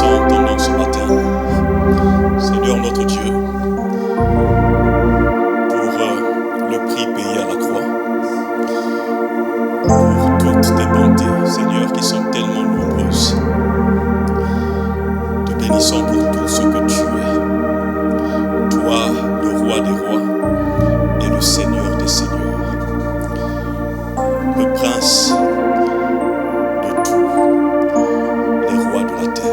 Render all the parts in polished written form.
bénissons ton nom ce matin, Seigneur notre Dieu, pour le prix payé à la croix, pour toutes tes bontés, Seigneur, qui sont tellement nombreuses. Te bénissons pour tout ce que tu es, toi, le roi des rois et le Seigneur des seigneurs, le prince de tous les rois de la terre,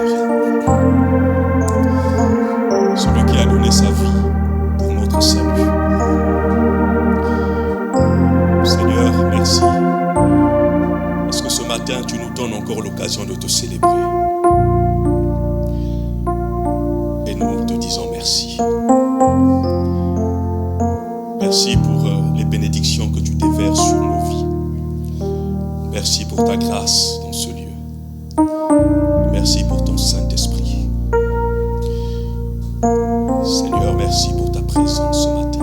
celui qui a donné sa vie pour notre salut. Seigneur, merci, parce que ce matin, tu nous donnes encore l'occasion de te célébrer. Et nous te disons merci. Merci pour les bénédictions que tu déverses sur nos vies. Merci pour ta grâce dans ce lieu. Merci pour ton Saint-Esprit. Seigneur, merci pour ta présence ce matin.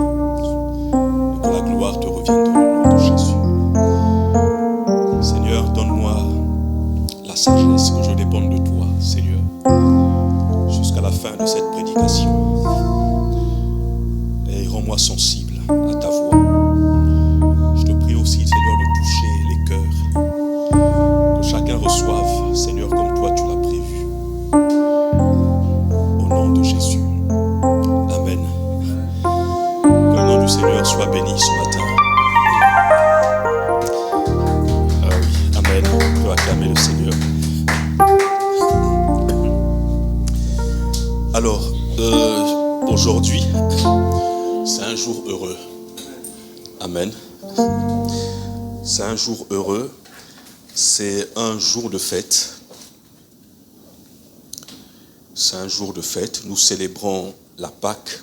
Et que la gloire te revienne dans le nom de Jésus. Seigneur, donne-moi la sagesse, que je dépende de toi, Seigneur, jusqu'à la fin de cette prédication. Et rends-moi sensible à ta voix. Je te prie aussi, Seigneur, de toucher les cœurs. Que chacun reçoive, Seigneur, comme toi tu l'as prévu. Au nom de Jésus. Amen. Que le nom du Seigneur soit béni ce matin. Ah oui, Amen. On peut acclamer le Seigneur. Alors, aujourd'hui, c'est un jour heureux. Amen. C'est un jour heureux. C'est un jour de fête. C'est un jour de fête. Nous célébrons la Pâque,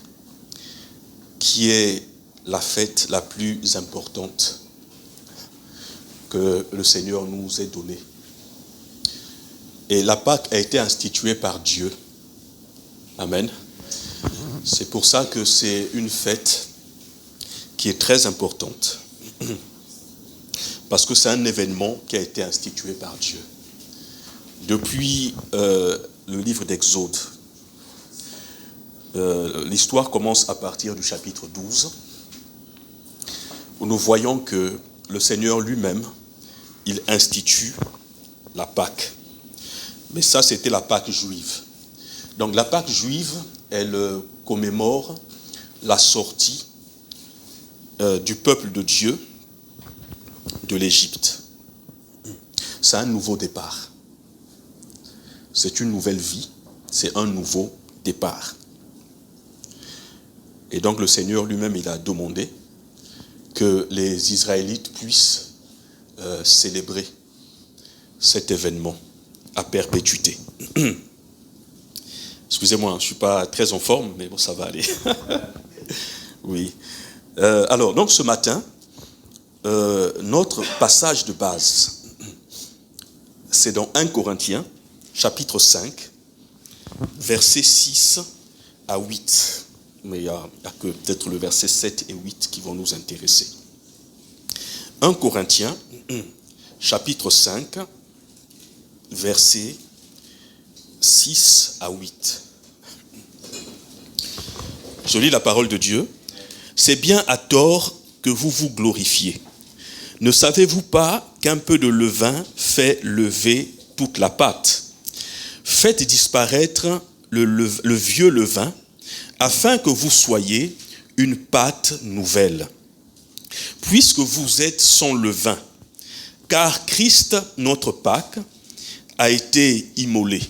qui est la fête la plus importante que le Seigneur nous ait donnée. Et la Pâque a été instituée par Dieu. Amen. C'est pour ça que c'est une fête qui est très importante. Parce que c'est un événement qui a été institué par Dieu. Depuis le livre d'Exode, l'histoire commence à partir du chapitre 12, où nous voyons que le Seigneur lui-même, il institue la Pâque. Mais ça, c'était la Pâque juive. Donc la Pâque juive, elle commémore la sortie du peuple de Dieu de l'Égypte. C'est un nouveau départ. C'est une nouvelle vie. C'est un nouveau départ. Et donc le Seigneur lui-même, il a demandé que les Israélites puissent célébrer cet événement à perpétuité. Excusez-moi, je ne suis pas très en forme, mais bon, ça va aller. Oui. Alors, donc ce matin, notre passage de base, c'est dans 1 Corinthiens, chapitre 5, versets 6 à 8. Mais il n'y a que peut-être le verset 7 et 8 qui vont nous intéresser. 1 Corinthiens, chapitre 5, versets 6 à 8. Je lis la parole de Dieu. C'est bien à tort que vous vous glorifiez. Ne savez-vous pas qu'un peu de levain fait lever toute la pâte? Faites disparaître le vieux levain, afin que vous soyez une pâte nouvelle. Puisque vous êtes sans levain, car Christ, notre Pâque, a été immolé.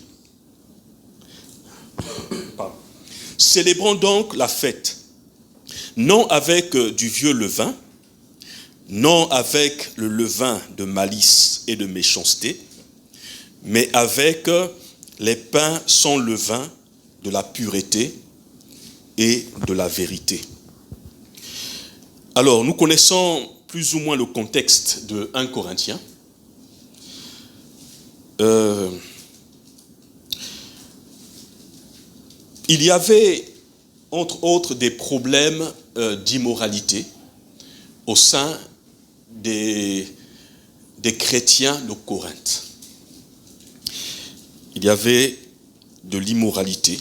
Célébrons donc la fête, non avec du vieux levain, non avec le levain de malice et de méchanceté, mais avec les pains sans levain de la pureté et de la vérité. Alors, nous connaissons plus ou moins le contexte de 1 Corinthiens. Il y avait, entre autres, des problèmes d'immoralité au sein des chrétiens de Corinthe. Il y avait de l'immoralité,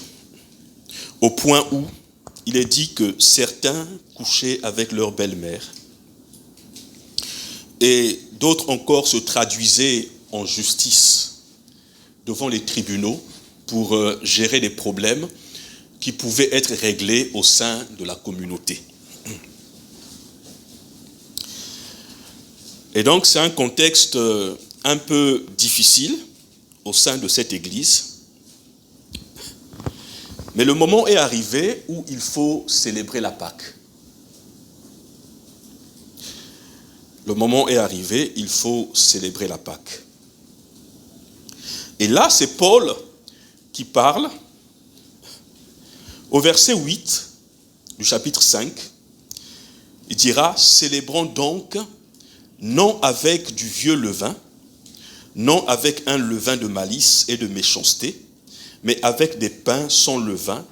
au point où il est dit que certains couchaient avec leur belle-mère et d'autres encore se traduisaient en justice devant les tribunaux pour gérer des problèmes qui pouvaient être réglés au sein de la communauté. Et donc c'est un contexte un peu difficile au sein de cette église. Mais le moment est arrivé où il faut célébrer la Pâque. Le moment est arrivé, il faut célébrer la Pâque. Et là, c'est Paul qui parle. Au verset 8 du chapitre 5, il dira « Célébrons donc, non avec du vieux levain, non avec un levain de malice et de méchanceté, mais avec des pains sans levain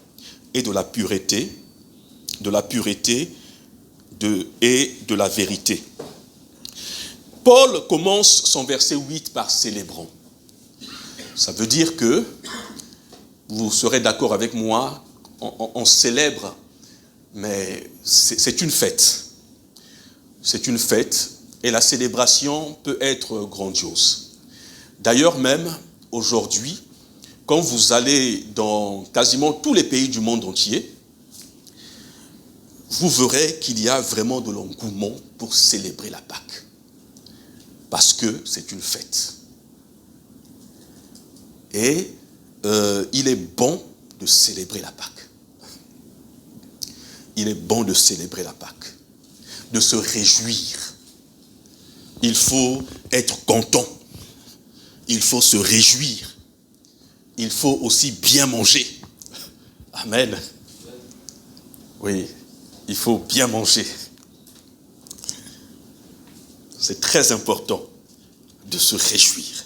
et de la pureté et de la vérité. » Paul commence son verset 8 par « célébrons ». Ça veut dire que, vous serez d'accord avec moi, on célèbre, mais c'est une fête. C'est une fête et la célébration peut être grandiose. D'ailleurs même, aujourd'hui, quand vous allez dans quasiment tous les pays du monde entier, vous verrez qu'il y a vraiment de l'engouement pour célébrer la Pâque. Parce que c'est une fête. Et il est bon de célébrer la Pâque. Il est bon de célébrer la Pâque, de se réjouir. Il faut être content. Il faut se réjouir. Il faut aussi bien manger. Amen. Oui, il faut bien manger. C'est très important de se réjouir.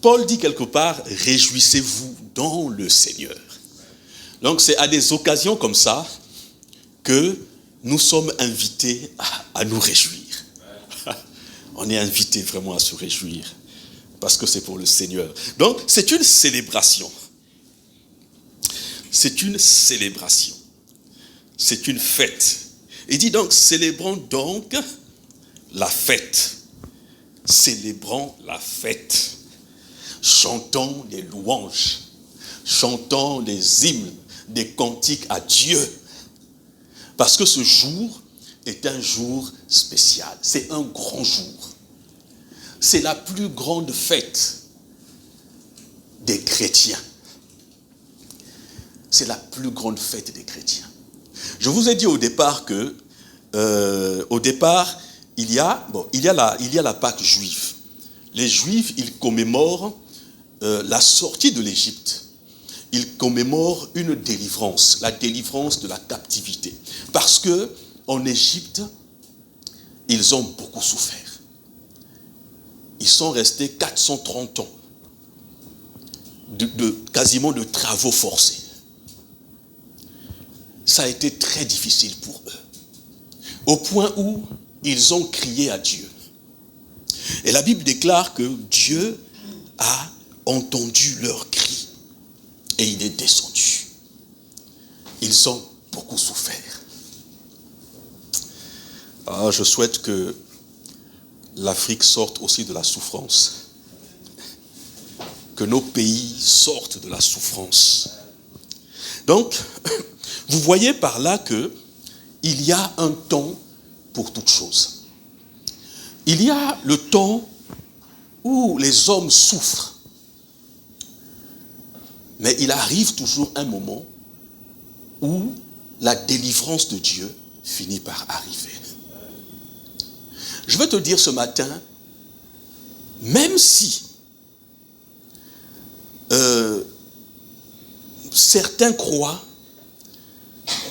Paul dit quelque part, réjouissez-vous dans le Seigneur. Donc c'est à des occasions comme ça que nous sommes invités à nous réjouir. On est invités vraiment à se réjouir parce que c'est pour le Seigneur. Donc c'est une célébration. C'est une célébration. C'est une fête. Il dit donc, célébrons donc la fête. Célébrons la fête. Chantons des louanges. Chantons des hymnes, des cantiques à Dieu. Parce que ce jour est un jour spécial. C'est un grand jour. C'est la plus grande fête des chrétiens. C'est la plus grande fête des chrétiens. Je vous ai dit au départ que, il y a la Pâque juive. Les Juifs, ils commémorent la sortie de l'Égypte. Ils commémorent une délivrance, la délivrance de la captivité. Parce que en Égypte, ils ont beaucoup souffert. Ils sont restés 430 ans, quasiment de travaux forcés. Ça a été très difficile pour eux. Au point où ils ont crié à Dieu. Et la Bible déclare que Dieu a entendu leurs cris et il est descendu. Ils ont beaucoup souffert. Ah, je souhaite que l'Afrique sorte aussi de la souffrance. Que nos pays sortent de la souffrance. Donc, vous voyez par là que il y a un temps pour toute chose. Il y a le temps où les hommes souffrent. Mais il arrive toujours un moment où la délivrance de Dieu finit par arriver. Je veux te dire ce matin, même si certains croient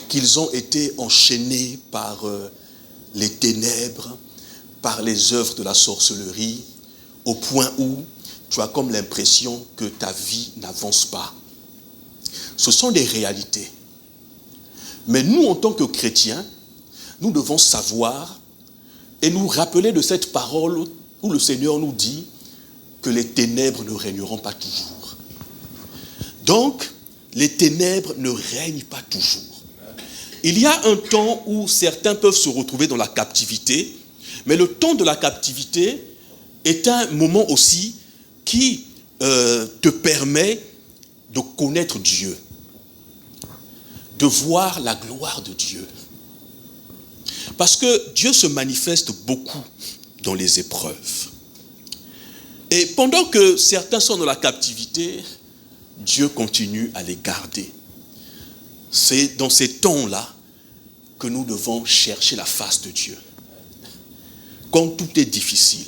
qu'ils ont été enchaînés par les ténèbres, par les œuvres de la sorcellerie, au point où tu as comme l'impression que ta vie n'avance pas. Ce sont des réalités. Mais nous, en tant que chrétiens, nous devons savoir et nous rappeler de cette parole où le Seigneur nous dit que les ténèbres ne régneront pas toujours. Donc, les ténèbres ne règnent pas toujours. Il y a un temps où certains peuvent se retrouver dans la captivité, mais le temps de la captivité est un moment aussi qui te permet de connaître Dieu, de voir la gloire de Dieu. Parce que Dieu se manifeste beaucoup dans les épreuves. Et pendant que certains sont dans la captivité, Dieu continue à les garder. C'est dans ces temps-là que nous devons chercher la face de Dieu. Quand tout est difficile.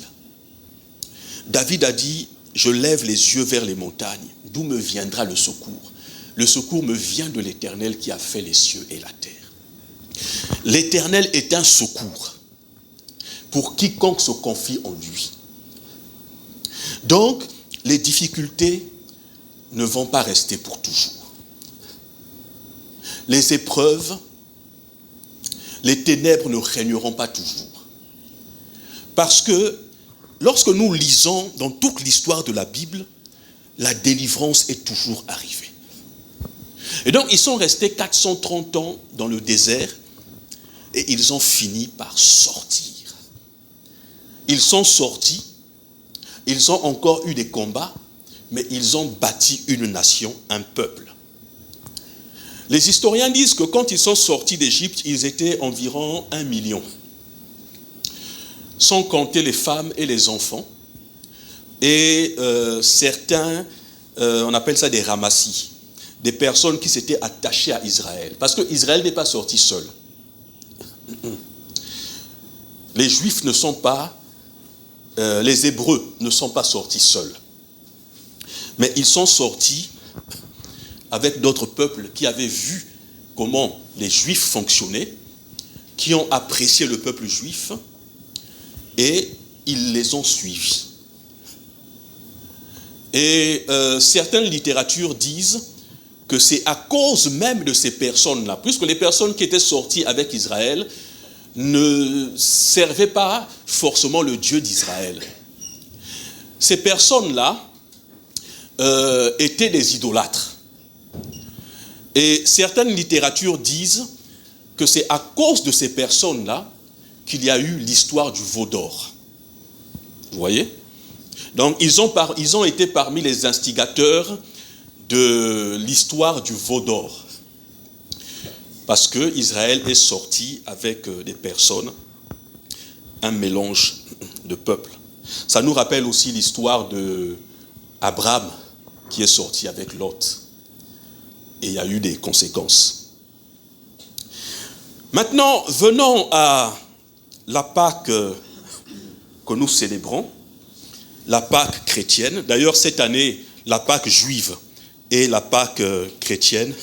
David a dit, je lève les yeux vers les montagnes, d'où me viendra le secours? Le secours me vient de l'Éternel qui a fait les cieux et la terre. L'Éternel est un secours pour quiconque se confie en lui. Donc, les difficultés ne vont pas rester pour toujours. Les épreuves, les ténèbres ne régneront pas toujours. Parce que lorsque nous lisons dans toute l'histoire de la Bible, la délivrance est toujours arrivée. Et donc, ils sont restés 430 ans dans le désert et ils ont fini par sortir. Ils sont sortis, ils ont encore eu des combats, mais ils ont bâti une nation, un peuple. Les historiens disent que quand ils sont sortis d'Égypte, ils étaient environ 1 million. Sans compter les femmes et les enfants. Et certains, on appelle ça des ramassis, des personnes qui s'étaient attachées à Israël. Parce que Israël n'est pas sorti seul. Les Juifs ne sont pas, les Hébreux ne sont pas sortis seuls. Mais ils sont sortis avec d'autres peuples qui avaient vu comment les Juifs fonctionnaient, qui ont apprécié le peuple juif, et ils les ont suivis. Et certaines littératures disent que c'est à cause même de ces personnes-là, puisque les personnes qui étaient sorties avec Israël ne servaient pas forcément le Dieu d'Israël. Ces personnes-là étaient des idolâtres. Et certaines littératures disent que c'est à cause de ces personnes-là qu'il y a eu l'histoire du veau d'or. Vous voyez? Donc, ils ont été parmi les instigateurs de l'histoire du veau d'or. Parce que Israël est sorti avec des personnes, un mélange de peuples. Ça nous rappelle aussi l'histoire d'Abraham qui est sorti avec Lot. Et il y a eu des conséquences. Maintenant, venons à la Pâque que nous célébrons, la Pâque chrétienne. D'ailleurs, cette année, la Pâque juive et la Pâque chrétienne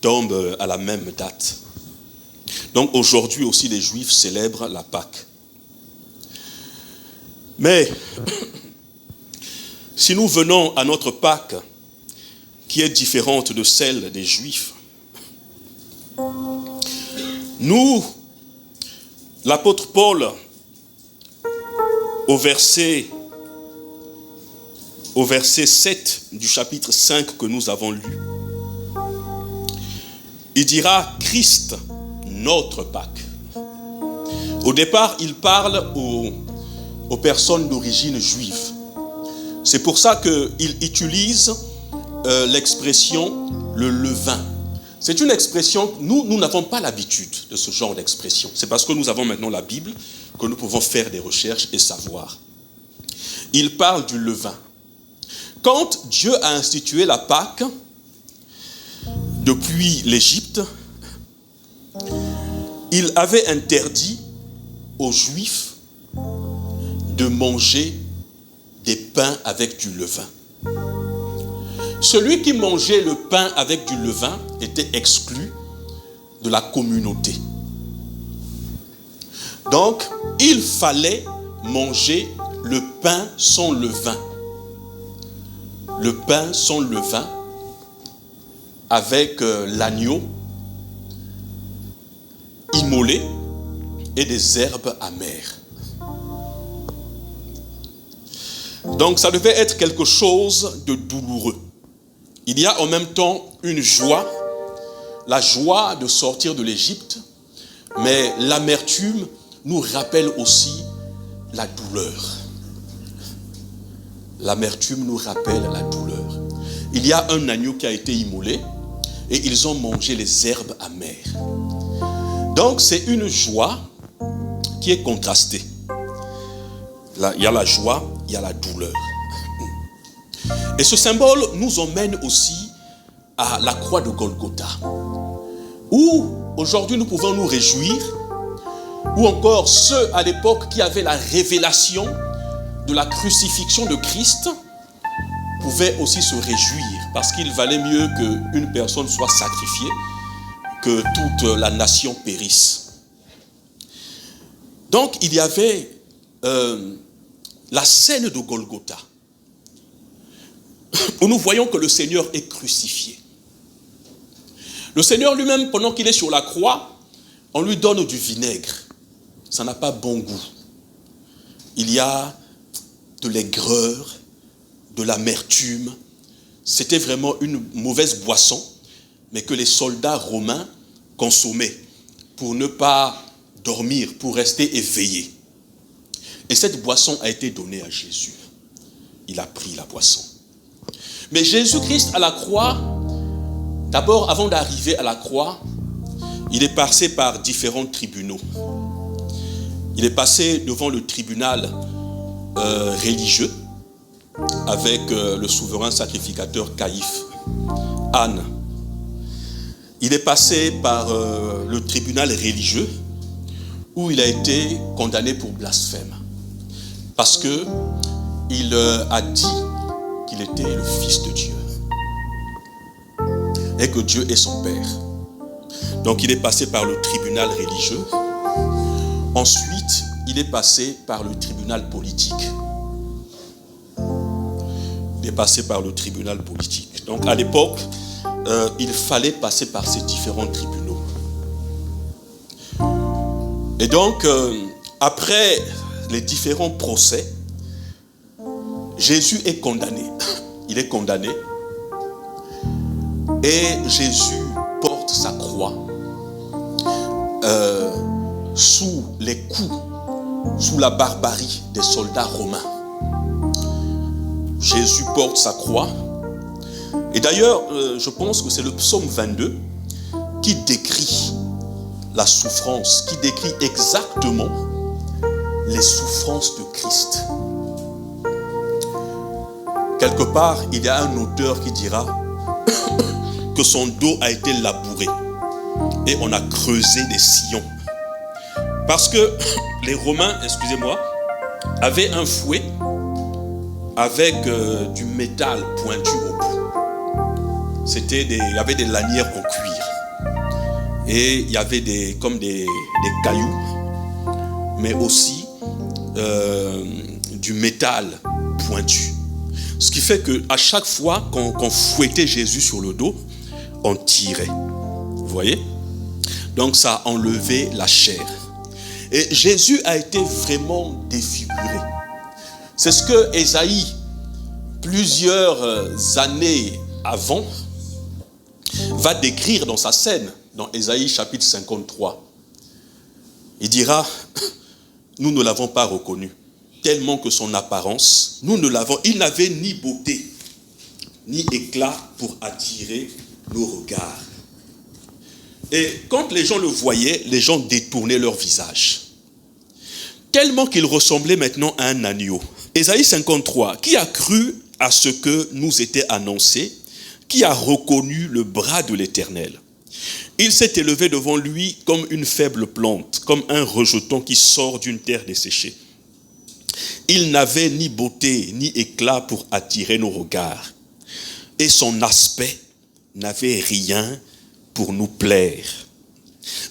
tombent à la même date. Donc aujourd'hui aussi, les Juifs célèbrent la Pâque. Mais, si nous venons à notre Pâque, qui est différente de celle des Juifs, nous, l'apôtre Paul, au verset 7 du chapitre 5 que nous avons lu, il dira Christ, notre Pâque. Au départ, il parle aux personnes d'origine juive. C'est pour ça qu'il utilise l'expression le levain. C'est une expression, nous n'avons pas l'habitude de ce genre d'expression. C'est parce que nous avons maintenant la Bible que nous pouvons faire des recherches et savoir. Il parle du levain. Quand Dieu a institué la Pâque, depuis l'Égypte, il avait interdit aux Juifs de manger des pains avec du levain. Celui qui mangeait le pain avec du levain était exclu de la communauté. Donc, il fallait manger le pain sans levain. Le pain sans levain avec l'agneau immolé et des herbes amères. Donc, ça devait être quelque chose de douloureux. Il y a en même temps une joie, la joie de sortir de l'Égypte, mais l'amertume nous rappelle aussi la douleur. L'amertume nous rappelle la douleur. Il y a un agneau qui a été immolé et ils ont mangé les herbes amères. Donc c'est une joie qui est contrastée. Là, il y a la joie, il y a la douleur. Et ce symbole nous emmène aussi à la croix de Golgotha, où aujourd'hui nous pouvons nous réjouir, ou encore ceux à l'époque qui avaient la révélation de la crucifixion de Christ pouvaient aussi se réjouir, parce qu'il valait mieux qu'une personne soit sacrifiée que toute la nation périsse. Donc il y avait la scène de Golgotha, où nous voyons que le Seigneur est crucifié. Le Seigneur lui-même, pendant qu'il est sur la croix, on lui donne du vinaigre. Ça n'a pas bon goût. Il y a de l'aigreur, de l'amertume. C'était vraiment une mauvaise boisson, mais que les soldats romains consommaient pour ne pas dormir, pour rester éveillés. Et cette boisson a été donnée à Jésus. Il a pris la boisson. Mais Jésus-Christ à la croix, d'abord avant d'arriver à la croix, il est passé par différents tribunaux. Il est passé devant le tribunal religieux avec le souverain sacrificateur Caïphe, Anne. Il est passé par le tribunal religieux où il a été condamné pour blasphème parce que il a dit qu'il était le Fils de Dieu et que Dieu est son Père. Donc il est passé par le tribunal religieux. Ensuite, il est passé par le tribunal politique. Il est passé par le tribunal politique. Donc à l'époque, il fallait passer par ces différents tribunaux. Et donc, après les différents procès, Jésus est condamné. Il est condamné. Et Jésus porte sa croix sous les coups, sous la barbarie des soldats romains. Jésus porte sa croix. Et d'ailleurs, je pense que c'est le psaume 22 qui décrit la souffrance, qui décrit exactement les souffrances de Christ. Quelque part, il y a un auteur qui dira que son dos a été labouré et on a creusé des sillons. Parce que les Romains, excusez-moi, avaient un fouet avec du métal pointu au bout. Il y avait des lanières en cuir. Et il y avait des cailloux, mais aussi du métal pointu. Ce qui fait qu'à chaque fois qu'on fouettait Jésus sur le dos, on tirait. Vous voyez? Donc ça a enlevé la chair. Et Jésus a été vraiment défiguré. C'est ce que Ésaïe, plusieurs années avant, va décrire dans sa scène, dans Ésaïe chapitre 53. Il dira, nous ne l'avons pas reconnu, tellement que son apparence, il n'avait ni beauté, ni éclat pour attirer nos regards. Et quand les gens le voyaient, les gens détournaient leur visage. Tellement qu'il ressemblait maintenant à un agneau. Ésaïe 53, qui a cru à ce que nous était annoncé, qui a reconnu le bras de l'Éternel. Il s'est élevé devant lui comme une faible plante, comme un rejeton qui sort d'une terre desséchée. Il n'avait ni beauté ni éclat pour attirer nos regards. Et son aspect n'avait rien pour nous plaire.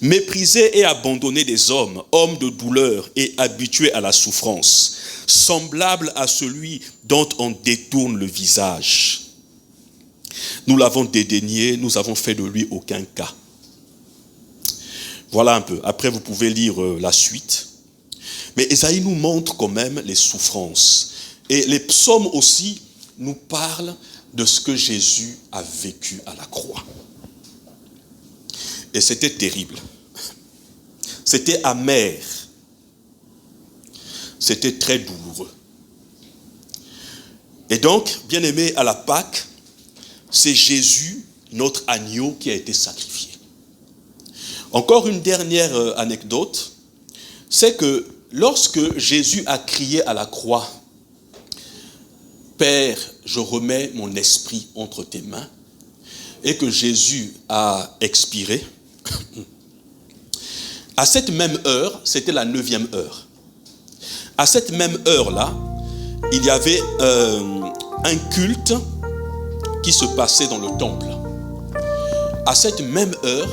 Méprisé et abandonné des hommes, homme de douleur et habitué à la souffrance, semblable à celui dont on détourne le visage. Nous l'avons dédaigné, nous avons fait de lui aucun cas. Voilà un peu. Après, vous pouvez lire la suite. Mais Ésaïe nous montre quand même les souffrances. Et les psaumes aussi nous parlent de ce que Jésus a vécu à la croix. Et c'était terrible. C'était amer. C'était très douloureux. Et donc, bien aimé, à la Pâque, c'est Jésus, notre agneau, qui a été sacrifié. Encore une dernière anecdote, c'est que lorsque Jésus a crié à la croix, « Père, je remets mon esprit entre tes mains », et que Jésus a expiré, à cette même heure, c'était la 9e heure. À cette même heure-là, il y avait un culte qui se passait dans le temple. À cette même heure,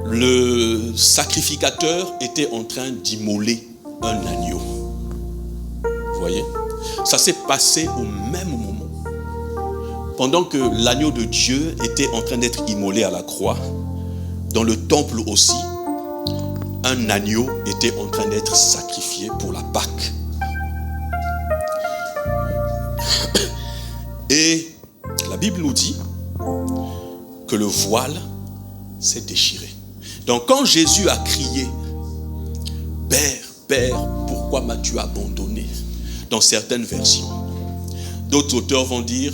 le sacrificateur était en train d'immoler un agneau. Vous voyez? Ça s'est passé au même moment. Pendant que l'agneau de Dieu était en train d'être immolé à la croix, dans le temple aussi, un agneau était en train d'être sacrifié pour la Pâque. Et la Bible nous dit que le voile s'est déchiré. Donc quand Jésus a crié, « Père, Père, pourquoi m'as-tu abandonné ?» Dans certaines versions. D'autres auteurs vont dire,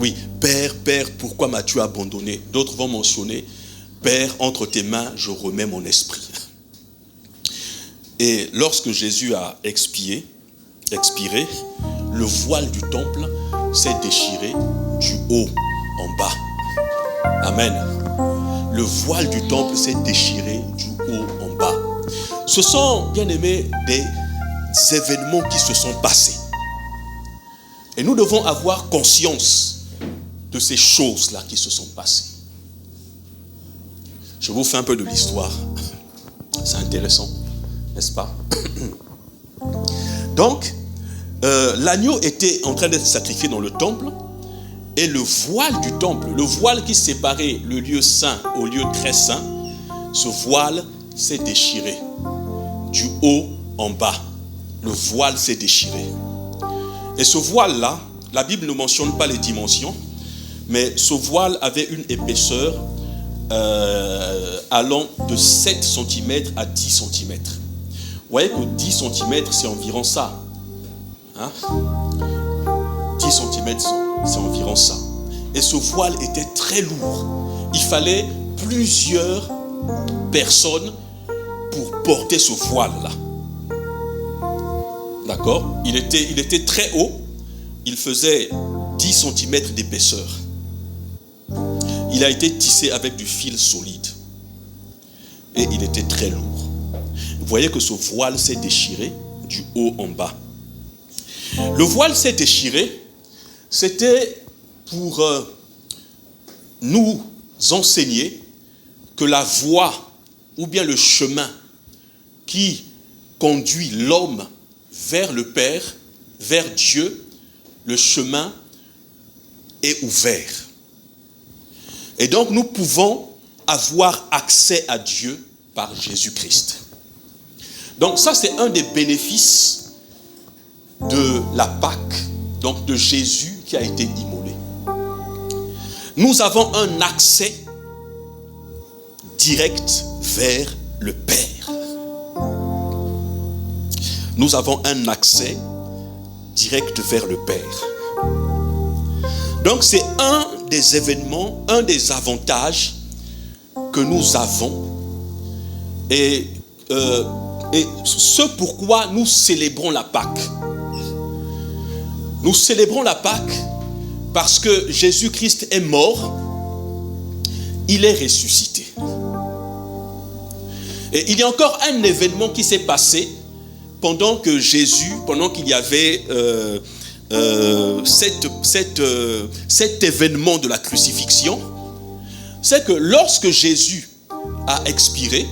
oui, « Père, Père, pourquoi m'as-tu abandonné ?» D'autres vont mentionner, « Père, entre tes mains, je remets mon esprit. » Et lorsque Jésus a expiré, le voile du temple s'est déchiré du haut en bas. Amen. Le voile du temple s'est déchiré du haut en bas. Ce sont, bien aimés, des événements qui se sont passés. Et nous devons avoir conscience de ces choses-là qui se sont passées. Je vous fais un peu de l'histoire. C'est intéressant, n'est-ce pas? Donc, l'agneau était en train d'être sacrifié dans le temple et le voile du temple, le voile qui séparait le lieu saint au lieu très saint, ce voile s'est déchiré du haut en bas. Le voile s'est déchiré. Et ce voile-là, la Bible ne mentionne pas les dimensions, mais ce voile avait une épaisseur allant de 7 cm à 10 cm. Vous voyez que 10 cm, c'est environ ça. Hein? 10 cm, c'est environ ça. Et ce voile était très lourd. Il fallait plusieurs personnes pour porter ce voile-là. D'accord? Il était très haut. Il faisait 10 cm d'épaisseur. Il a été tissé avec du fil solide. Et il était très lourd. Vous voyez que ce voile s'est déchiré du haut en bas. Le voile s'est déchiré, c'était pour nous enseigner que la voie ou bien le chemin qui conduit l'homme vers le Père, vers Dieu, le chemin est ouvert. Et donc nous pouvons avoir accès à Dieu par Jésus-Christ. Donc ça, c'est un des bénéfices de la Pâque, donc de Jésus qui a été immolé. Nous avons un accès direct vers le Père. Nous avons un accès direct vers le Père. Donc c'est un des événements, un des avantages que nous avons et ce pourquoi nous célébrons la Pâque. Nous célébrons la Pâque parce que Jésus-Christ est mort, il est ressuscité. Et il y a encore un événement qui s'est passé pendant qu'il y avait cet événement de la crucifixion. C'est que lorsque Jésus a expiré,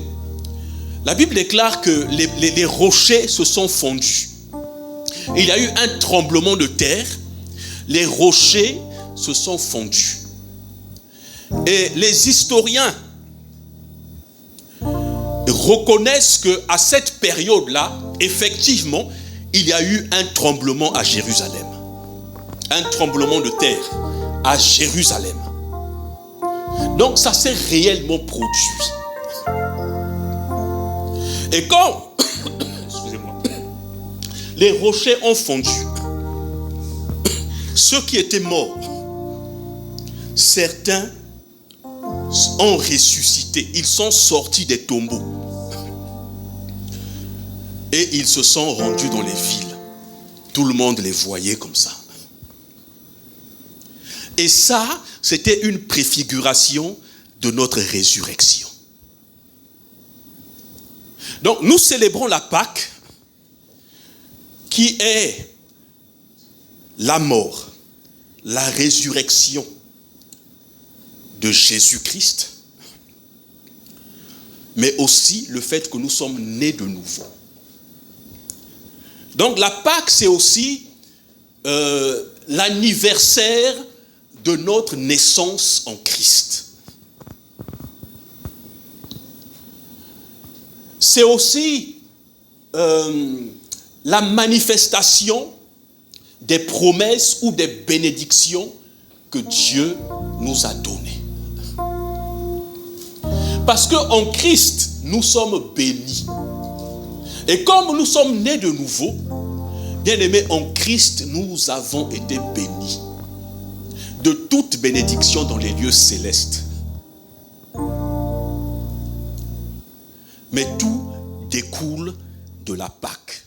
la Bible déclare que les rochers se sont fondus. Il y a eu un tremblement de terre, les rochers se sont fondus. Et les historiens reconnaissent qu'à cette période-là, effectivement, il y a eu un tremblement à Jérusalem. un tremblement de terre à Jérusalem. Donc ça s'est réellement produit. Et quand excusez-moi, les rochers ont fondu, ceux qui étaient morts, certains ont ressuscité. Ils sont sortis des tombeaux. Et ils se sont rendus dans les villes. Tout le monde les voyait comme ça. Et ça, c'était une préfiguration de notre résurrection. Donc, nous célébrons la Pâque, qui est la mort, la résurrection de Jésus-Christ, mais aussi le fait que nous sommes nés de nouveau. Donc la Pâque, c'est aussi l'anniversaire de notre naissance en Christ. C'est aussi la manifestation des promesses ou des bénédictions que Dieu nous a données. Parce qu'en Christ, nous sommes bénis. Et comme nous sommes nés de nouveau, bien-aimés, en Christ, nous avons été bénis de toute bénédiction dans les lieux célestes. Mais tout découle de la Pâque.